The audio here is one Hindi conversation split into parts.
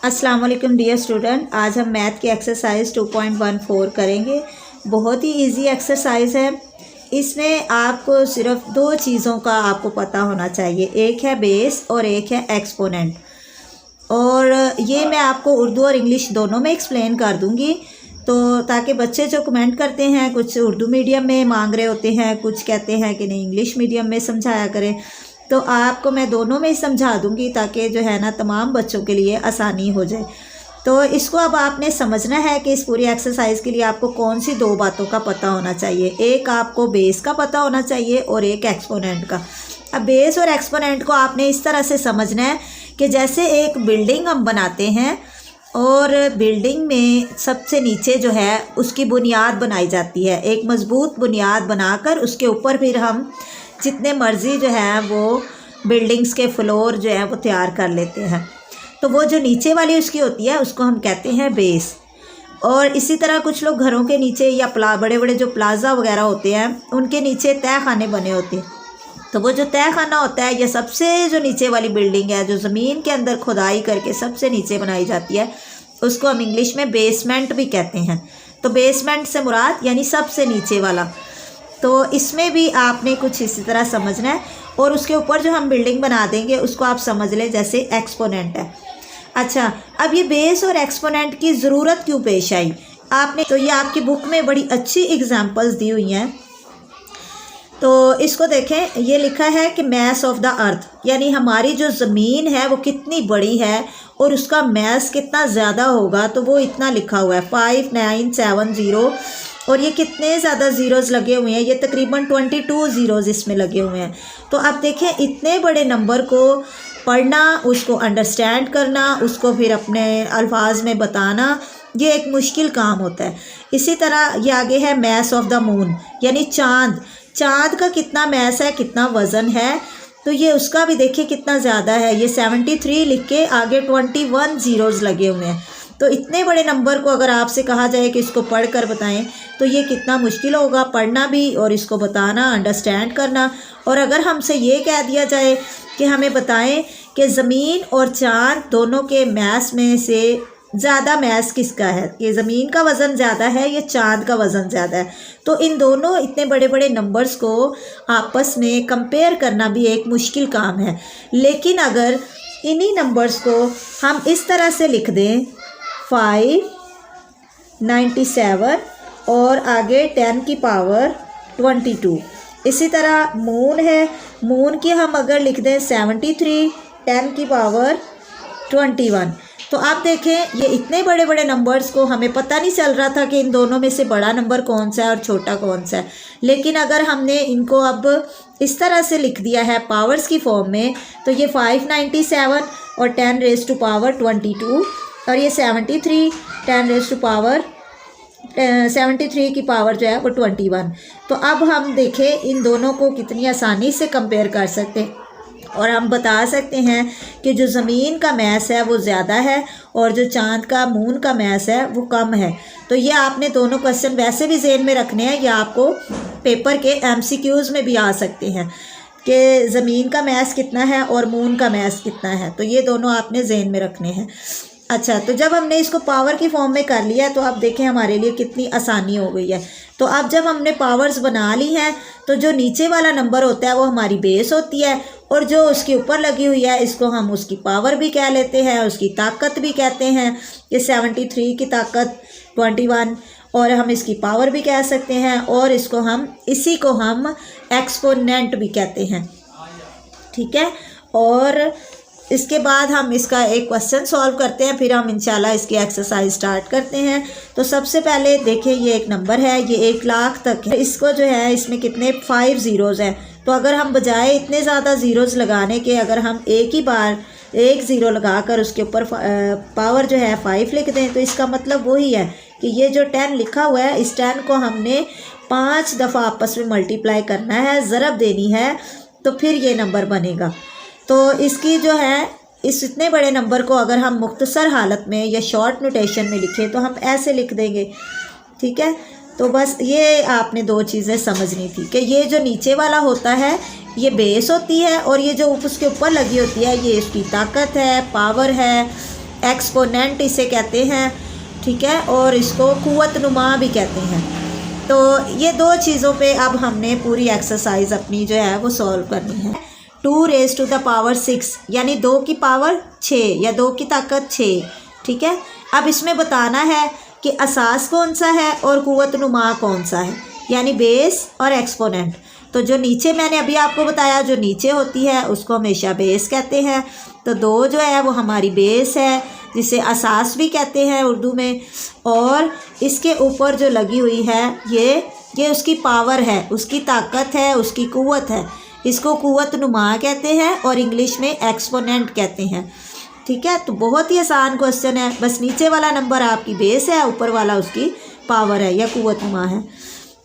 अस्सलाम वालेकुम डियर स्टूडेंट, आज हम मैथ की एक्सरसाइज 2.14 करेंगे। बहुत ही इजी एक्सरसाइज है। इसमें आपको सिर्फ दो चीज़ों का आपको पता होना चाहिए, एक है बेस और एक है एक्सपोनेंट। और ये मैं आपको उर्दू और इंग्लिश दोनों में एक्सप्लेन कर दूँगी, तो ताकि बच्चे जो कमेंट करते हैं, कुछ उर्दू मीडियम में मांग रहे होते हैं, कुछ कहते हैं कि नहीं इंग्लिश मीडियम में समझाया करें, तो आपको मैं दोनों में ही समझा दूंगी ताकि जो है ना तमाम बच्चों के लिए आसानी हो जाए। तो इसको अब आपने समझना है कि इस पूरी एक्सरसाइज के लिए आपको कौन सी दो बातों का पता होना चाहिए। एक आपको बेस का पता होना चाहिए और एक एक्सपोनेंट का। अब बेस और एक्सपोनेंट को आपने इस तरह से समझना है कि जैसे एक बिल्डिंग हम बनाते हैं और बिल्डिंग में सबसे नीचे जो है उसकी बुनियाद बनाई जाती है। एक मज़बूत बुनियाद बनाकर उसके ऊपर फिर हम जितने मर्ज़ी जो है वो बिल्डिंग्स के फ्लोर जो है वो तैयार कर लेते हैं। तो वो जो नीचे वाली उसकी होती है उसको हम कहते हैं बेस। और इसी तरह कुछ लोग घरों के नीचे या बड़े बड़े जो प्लाजा वगैरह होते हैं उनके नीचे तय खाने बने होते हैं, तो वो जो तय खाना होता है या सबसे जो नीचे वाली बिल्डिंग है जो ज़मीन के अंदर खुदाई करके सबसे नीचे बनाई जाती है, उसको हम इंग्लिश में बेसमेंट भी कहते हैं। तो बेसमेंट से मुराद यानी सबसे नीचे वाला। तो इसमें भी आपने कुछ इसी तरह समझना है और उसके ऊपर जो हम बिल्डिंग बना देंगे उसको आप समझ लें जैसे एक्सपोनेंट है। अच्छा, अब ये बेस और एक्सपोनेंट की ज़रूरत क्यों पेश आई आपने, तो ये आपकी बुक में बड़ी अच्छी एग्जांपल्स दी हुई हैं। तो इसको देखें, ये लिखा है कि मैस ऑफ द अर्थ, यानी हमारी जो ज़मीन है वो कितनी बड़ी है और उसका मैस कितना ज़्यादा होगा, तो वो इतना लिखा हुआ है 5970। और ये कितने ज़्यादा ज़ीरोज़ लगे हुए हैं, ये तकरीबन 22 ज़ीरोज़ इसमें लगे हुए हैं। तो अब देखें, इतने बड़े नंबर को पढ़ना, उसको अंडरस्टैंड करना, उसको फिर अपने अल्फाज में बताना, ये एक मुश्किल काम होता है। इसी तरह ये आगे है मैस ऑफ द मून, यानी चाँद। चाँद का कितना मैस है, कितना वज़न है, तो ये उसका भी देखिए कितना ज़्यादा है। ये 73 लिख के आगे 21 ज़ीरोज़ लगे हुए हैं। तो इतने बड़े नंबर को अगर आपसे कहा जाए कि इसको पढ़ कर बताएं तो ये कितना मुश्किल होगा पढ़ना भी और इसको बताना, अंडरस्टैंड करना। और अगर हमसे ये कह दिया जाए कि हमें बताएं कि ज़मीन और चाँद दोनों के मैस में से ज़्यादा मैस किसका है, कि ज़मीन का वज़न ज़्यादा है या चाँद का वज़न ज़्यादा है, तो इन दोनों इतने बड़े बड़े नंबर्स को आपस में कंपेयर करना भी एक मुश्किल काम है। लेकिन अगर इन्हीं नंबर्स को हम इस तरह से लिख दें 597 और आगे 10 की पावर 22। इसी तरह मून है, मून की हम अगर लिख दें 73 10 की पावर 21। तो आप देखें, ये इतने बड़े बड़े नंबर्स को हमें पता नहीं चल रहा था कि इन दोनों में से बड़ा नंबर कौन सा है और छोटा कौन सा है। लेकिन अगर हमने इनको अब इस तरह से लिख दिया है पावर्स की फॉर्म में, तो ये 597 और 10 रेज़ टू पावर 22 और ये 73 10 रेज़ टू पावर 73 की पावर जो है वो 21। तो अब हम देखें इन दोनों को कितनी आसानी से कंपेयर कर सकते हैं और हम बता सकते हैं कि जो ज़मीन का मैस है वो ज़्यादा है और जो चाँद का मून का मैस है वो कम है। तो ये आपने दोनों क्वेश्चन वैसे भी ज़हन में रखने हैं या आपको पेपर के MCQs में भी आ सकते हैं कि ज़मीन का मैस कितना है और मून का मैस कितना है, तो ये दोनों आपने ज़हन में रखने हैं। अच्छा, तो जब हमने इसको पावर की फॉर्म में कर लिया तो अब देखें हमारे लिए कितनी आसानी हो गई है। तो अब जब हमने पावर्स बना ली हैं तो जो नीचे वाला नंबर होता है वो हमारी बेस होती है और जो उसके ऊपर लगी हुई है इसको हम उसकी पावर भी कह लेते हैं, उसकी ताकत भी कहते हैं। ये 73 की ताकत 21 और हम इसकी पावर भी कह सकते हैं और इसी को हम एक्सपोनेंट भी कहते हैं, ठीक है। और इसके बाद हम इसका एक क्वेश्चन सॉल्व करते हैं, फिर हम इंशाल्लाह इसकी एक्सरसाइज स्टार्ट करते हैं। तो सबसे पहले देखिए, ये एक नंबर है, ये 1 लाख तक है। इसको जो है इसमें कितने 5 ज़ीरोज़ हैं, तो अगर हम बजाय इतने ज़्यादा ज़ीरोज़ लगाने के अगर हम एक ही बार 1 ज़ीरो लगाकर उसके ऊपर पावर जो है 5 लिख दें, तो इसका मतलब वही है कि ये जो 10 लिखा हुआ है इस 10 को हमने 5 दफ़ा आपस में मल्टीप्लाई करना है, ज़रब देनी है, तो फिर ये नंबर बनेगा। तो इसकी जो है इस इतने बड़े नंबर को अगर हम मुख्तसर हालत में या शॉर्ट नोटेशन में लिखें तो हम ऐसे लिख देंगे, ठीक है। तो बस ये आपने दो चीज़ें समझनी थी कि ये जो नीचे वाला होता है ये बेस होती है और ये जो उसके ऊपर लगी होती है ये इसकी ताकत है, पावर है, एक्सपोनेंट इसे कहते हैं, ठीक है, और इसको कुव्वतनुमा भी कहते हैं। तो ये दो चीज़ों पे अब हमने पूरी एक्सरसाइज अपनी जो है वो सॉल्व करनी है। 2 रेज़ टू द पावर 6 यानी 2 की पावर 6 या 2 की ताकत 6, ठीक है। अब इसमें बताना है कि असास कौन सा है और कुव्वतनुमा कौन सा है, यानी बेस और एक्सपोनेंट। तो जो नीचे मैंने अभी आपको बताया, जो नीचे होती है उसको हमेशा बेस कहते हैं। तो 2 जो है वो हमारी बेस है, जिसे असास भी कहते हैं उर्दू में, और इसके ऊपर जो लगी हुई है ये उसकी पावर है, उसकी ताकत है, उसकी कुव्वत है। इसको कुव्वतनुमा कहते हैं और इंग्लिश में एक्सपोनेंट कहते हैं, ठीक है। तो बहुत ही आसान क्वेश्चन है, बस नीचे वाला नंबर आपकी बेस है, ऊपर वाला उसकी पावर है या कुव्वतनुमा है।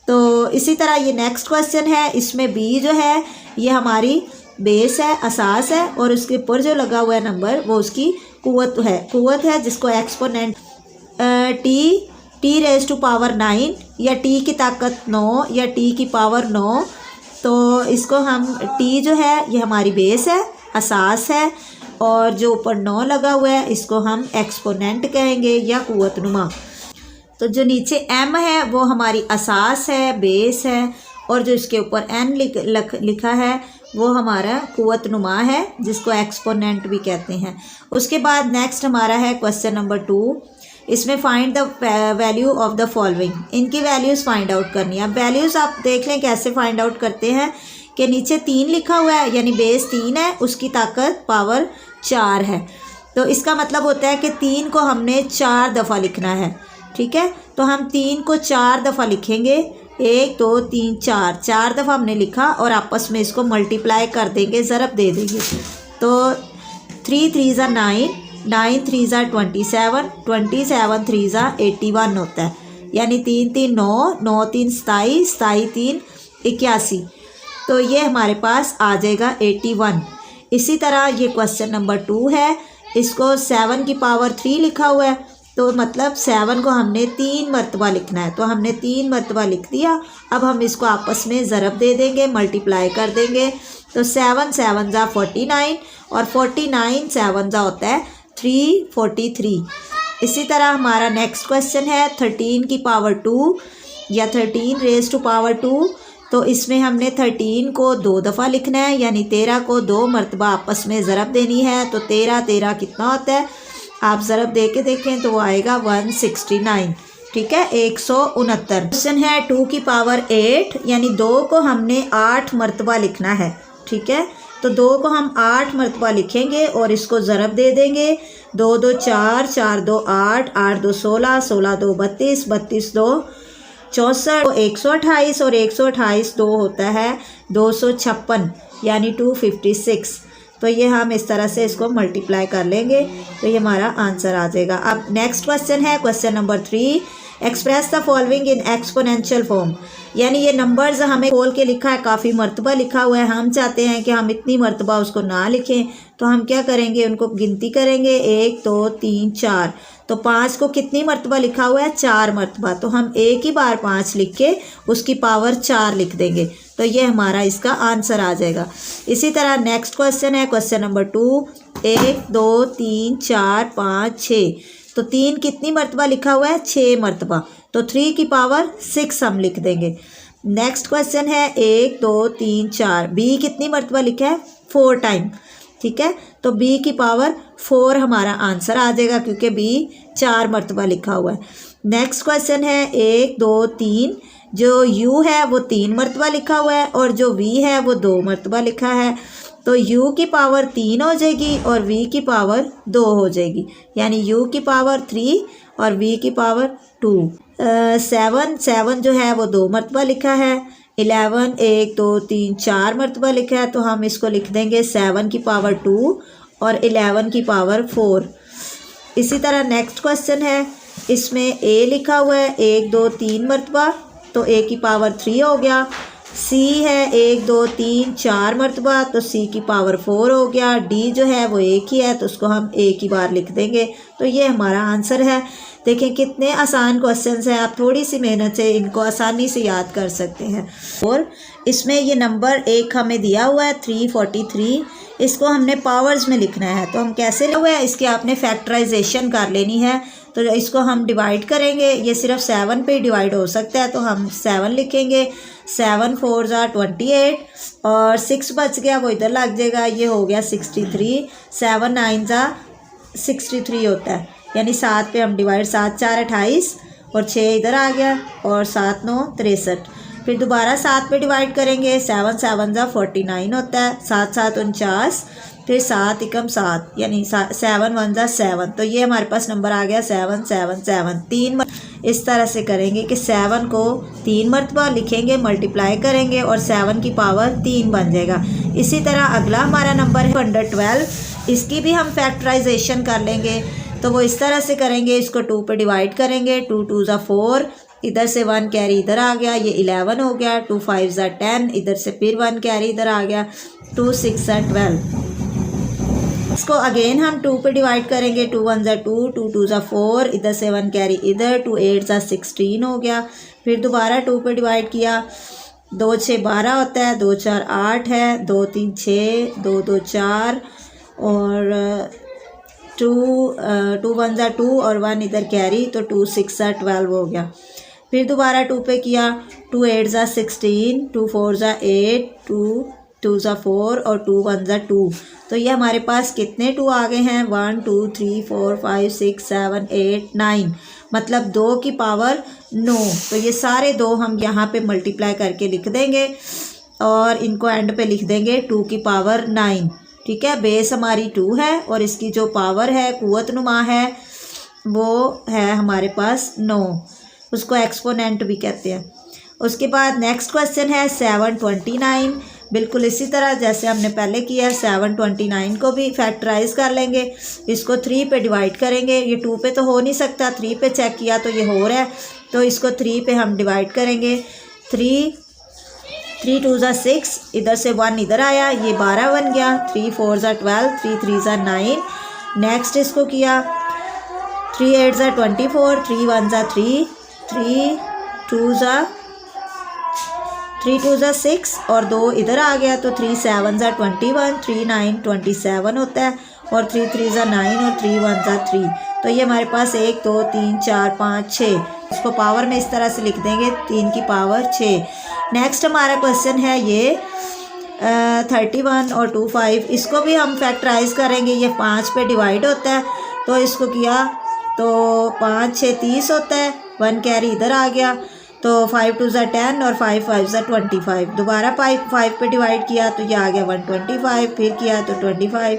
तो इसी तरह ये नेक्स्ट क्वेश्चन है, इसमें बी जो है ये हमारी बेस है, असास है, और उसके ऊपर जो लगा हुआ है नंबर वो उसकी कुव्वत है जिसको exponent T raise to power 9 या टी की ताकत 9 या टी की पावर 9। तो इसको हम टी जो है ये हमारी बेस है, असास है, और जो ऊपर 9 लगा हुआ है इसको हम एक्सपोनेंट कहेंगे या कुव्वतनुमा। तो जो नीचे एम है वो हमारी असास है, बेस है, और जो इसके ऊपर एन लिखा है वो हमारा कुव्वतनुमा है जिसको एक्सपोनेंट भी कहते हैं। उसके बाद नेक्स्ट हमारा है क्वेश्चन नंबर 2। इसमें find the value of the following, इनकी वैल्यूज़ फाइंड आउट करनी है। अब वैल्यूज़ आप देख लें कैसे फाइंड आउट करते हैं कि नीचे 3 लिखा हुआ है यानी बेस 3 है, उसकी ताकत पावर 4 है। तो इसका मतलब होता है कि 3 को हमने 4 दफ़ा लिखना है, ठीक है। तो हम 3 को 4 दफ़ा लिखेंगे, 1 2 3 4 दफ़ा हमने लिखा और आपस में इसको मल्टीप्लाई कर देंगे, ज़रब दे देंगे। तो 3 3 ज़ा 9, 9 3 ज़ा 27, 27 3 ज़ा 81 होता है, यानी 3 3 9, 9 3 27, 27 3 81। तो ये हमारे पास आ जाएगा 81। इसी तरह ये क्वेश्चन नंबर 2 है, इसको 7 की पावर 3 लिखा हुआ है, तो मतलब 7 को हमने 3 मरतबा लिखना है। तो हमने 3 मरतबा लिख दिया। अब हम इसको आपस में ज़रब दे देंगे, मल्टीप्लाई कर देंगे। तो 7 7 ज़ा 49 और 49 7 ज़ा होता है 343। इसी तरह हमारा नेक्स्ट क्वेश्चन है 13 की पावर 2 या 13 रेज़ टू पावर 2। तो इसमें हमने 13 को 2 दफ़ा लिखना है, यानी 13 को 2 मरतबा आपस में ज़रब देनी है। तो 13 13 कितना होता है, आप ज़रब दे के देखें तो वो आएगा 169, ठीक है, 169। क्वेश्चन है 2 की पावर 8 यानी 2 को हमने 8 मरतबा लिखना है, ठीक है। तो 2 को हम 8 मरतबा लिखेंगे और इसको ज़रब दे देंगे। 2 2 4, 4 2 8, 8 2 16, 16 2 32, 32 2 64, 128 और 128 2 होता है 256 यानी 256। तो ये हम इस तरह से इसको मल्टीप्लाई कर लेंगे तो ये हमारा आंसर आ जाएगा। अब नेक्स्ट क्वेश्चन है question number 3, express the following in exponential form. यानी ये नंबर्स हमें खोल के लिखा है, काफ़ी मरतबा लिखा हुआ है। हम चाहते हैं कि हम इतनी मरतबा उसको ना लिखें, तो हम क्या करेंगे, उनको गिनती करेंगे 1 2 3 4। तो 5 को कितनी मरतबा लिखा हुआ है, 4 मरतबा। तो हम एक ही बार 5 लिख के उसकी पावर 4 लिख देंगे, तो ये हमारा इसका आंसर आ जाएगा। इसी तरह नेक्स्ट क्वेश्चन है क्वेश्चन नंबर 2, 1 2 3 4 5 6। तो 3 कितनी मरतबा लिखा हुआ है, 6 मरतबा। तो 3 की पावर 6 हम लिख देंगे। नेक्स्ट क्वेश्चन है 1 2 3 4, बी कितनी मरतबा लिखा है, 4 टाइम, ठीक है। तो बी की पावर 4 हमारा आंसर आ जाएगा क्योंकि बी 4 मरतबा लिखा हुआ है। नेक्स्ट क्वेश्चन है 1 2 3, जो u है वो 3 मरतबा लिखा हुआ है और जो v है वो 2 मरतबा लिखा है। तो u की पावर 3 हो जाएगी और v की पावर 2 हो जाएगी, यानी u की पावर 3 और v की पावर 2। 7 जो है वो 2 मरतबा लिखा है। 11 1 2 3 4 मरतबा लिखा है, तो हम इसको लिख देंगे 7 की पावर 2 और 11 की पावर 4। इसी तरह नेक्स्ट क्वेश्चन है, इसमें a लिखा हुआ है 1 2 3 मरतबा, तो a की पावर 3 हो गया। सी है 1 2 3 4 मरतबा, तो सी की पावर 4 हो गया। डी जो है वो एक ही है, तो उसको हम एक ही बार लिख देंगे। तो ये हमारा आंसर है। देखें कितने आसान क्वेश्चंस हैं, आप थोड़ी सी मेहनत से इनको आसानी से याद कर सकते हैं। और इसमें ये नंबर एक हमें दिया हुआ है 343, इसको हमने पावर्स में लिखना है। तो हम कैसे लिखा हुआ है, इसकी आपने फैक्टराइजेशन कर लेनी है। तो इसको हम डिवाइड करेंगे, ये सिर्फ 7 पे डिवाइड हो सकता है, तो हम 7 लिखेंगे। 7 4 ज़ा 28 और 6 बच गया, वो इधर लग जाएगा, ये हो गया 63। 7 9 ज़ा 63 होता है, यानी 7 पे हम डिवाइड, 7 4 28 और 6 इधर आ गया और 7 9 63। फिर दोबारा 7 पे डिवाइड करेंगे, 7 7 ज़ा 49 होता है, 7 7 49, फिर 7 एकम 7 यानी 7 1 ज़ा 7। तो ये हमारे पास नंबर आ गया 7 7 7। तीन इस तरह से करेंगे कि 7 को 3 मरतबा लिखेंगे, मल्टीप्लाई करेंगे और 7 की पावर 3 बन जाएगा। इसी तरह अगला हमारा नंबर है 112, इसकी भी हम फैक्टराइजेशन कर लेंगे। तो वो इस तरह से करेंगे, इसको 2 पे डिवाइड करेंगे, 2 2 ज़ा 4, इधर से 1 कैरी इधर आ गया, ये 11 हो गया। 2 5 ज़ा 10, इधर से फिर 1 कैरी इधर आ गया, 2 6 ज़ा 12। इसको अगेन हम 2 पे डिवाइड करेंगे, 2 1 ज़ा 2, 2 2 ज़ा 4, इधर से 1 कैरी इधर, 2 8 ज़ा 16 हो गया। फिर दोबारा 2 पे डिवाइड किया, 2 6 12 होता है, 2 4 8 है, 2 3 6, 2 2 4 और 2 1 ज़ा 2 और 1 इधर कैरी, तो 2 6 ज़ा 12 हो गया। फिर दोबारा 2 पे किया, 2 8 ज़ा 16, 2 4 ज़ा 8, 2 2 ज़ा 4 और 2 1 ज़ा 2। तो ये हमारे पास कितने 2 आ गए हैं, 1 2 3 4 5 6 7 8 9, मतलब 2 की पावर 9। तो ये सारे 2 हम यहाँ पे मल्टीप्लाई करके लिख देंगे और इनको एंड पे लिख देंगे 2 की पावर 9। ठीक है, बेस हमारी 2 है और इसकी जो पावर है, कुव्वत नुमा है, वो है हमारे पास 9, उसको एक्सपोनेंट भी कहते हैं। उसके बाद नेक्स्ट क्वेश्चन है 729, बिल्कुल इसी तरह जैसे हमने पहले किया। 729 को भी फैक्टराइज कर लेंगे, इसको 3 पे डिवाइड करेंगे। ये 2 पे तो हो नहीं सकता, 3 पे चेक किया तो ये हो रहा है, तो इसको 3 पे हम डिवाइड करेंगे। 3 2 ज़ा 6, इधर से 1 इधर आया, ये 12 बन गया। 3 4 ज़ा 12, 3 3 ज़ा 9। नेक्स्ट इसको किया, 3 8 ज़ा 24, 3 1 ज़ा 3, 3 2 ज़ा 6 और 2 इधर आ गया, तो 3 7 ज़ा 21, 3 9 27 होता है और 3 3 ज़ा 9 और 3 1 ज़ा 3। तो ये हमारे पास 1 2 3 4 5 6, इसको पावर में इस तरह से लिख देंगे, 3 की पावर 6। नेक्स्ट हमारा क्वेश्चन है ये 31 और 25, इसको भी हम फैक्टराइज करेंगे। ये 5 पे डिवाइड होता है, तो इसको किया तो 5 6 30 होता है, 1 कैरी इधर आ गया, तो 5 2 ज़ा 10 और 5 5 ज़ा 25। दोबारा 5 पे डिवाइड किया तो ये आ गया 125, फिर किया तो 25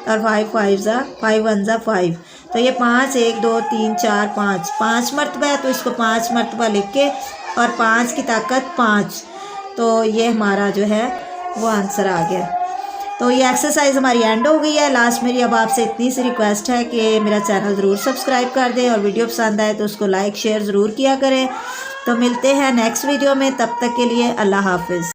और 5 1 ज़ा 5। तो ये 5 1 2 3 4 5 मरतबा है, तो इसको 5 मरतबा लिख के और 5 की ताकत 5, तो ये हमारा जो है वो आंसर आ गया। तो ये एक्सरसाइज हमारी एंड हो गई है। लास्ट मेरी अब आपसे इतनी सी रिक्वेस्ट है कि मेरा चैनल ज़रूर सब्सक्राइब कर दें और वीडियो पसंद आए तो उसको लाइक शेयर ज़रूर किया करें। तो मिलते हैं नेक्स्ट वीडियो में, तब तक के लिए अल्लाह हाफिज़।